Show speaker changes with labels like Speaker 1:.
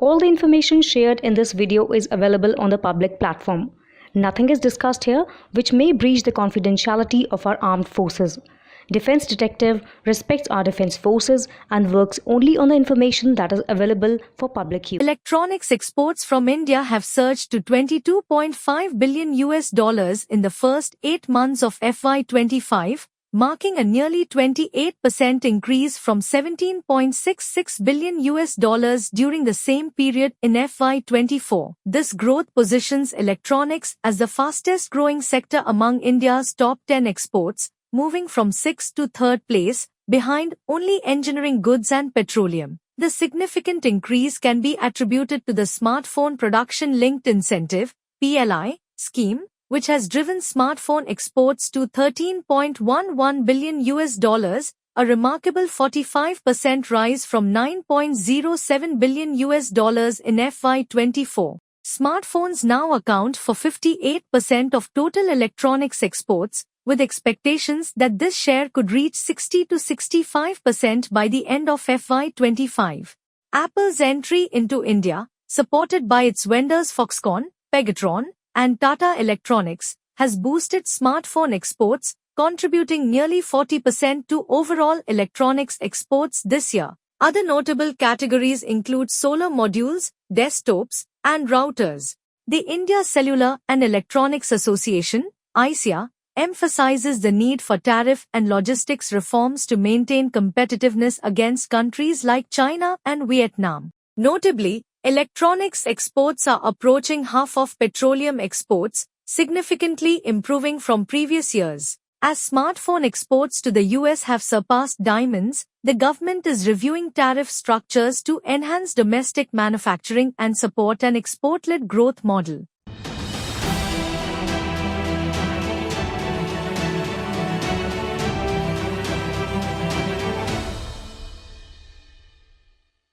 Speaker 1: All the information shared in this video is available on the public platform. Nothing is discussed here which may breach the confidentiality of our armed forces. Defense Detective respects our defense forces and works only on the information that is available for public use.
Speaker 2: Electronics exports from India have surged to $22.5 billion in the first 8 months of FY25, marking a nearly 28% increase from $17.66 billion during the same period in FY24. This growth positions electronics as the fastest growing sector among India's top 10 exports, moving from 6th to 3rd place, behind only engineering goods and petroleum. The significant increase can be attributed to the Smartphone Production Linked Incentive (PLI) scheme, which has driven smartphone exports to $13.11 billion, a remarkable 45% rise from $9.07 billion in FY24. Smartphones now account for 58% of total electronics exports, with expectations that this share could reach 60 to 65% by the end of FY25. Apple's entry into India, supported by its vendors Foxconn, Pegatron, and Tata Electronics, has boosted smartphone exports, contributing nearly 40% to overall electronics exports this year. Other notable categories include solar modules, desktops, and routers. The India Cellular and Electronics Association, ICEA, emphasizes the need for tariff and logistics reforms to maintain competitiveness against countries like China and Vietnam. Notably, electronics exports are approaching half of petroleum exports, significantly improving from previous years. As smartphone exports to the US have surpassed diamonds, the government is reviewing tariff structures to enhance domestic manufacturing and support an export-led growth model.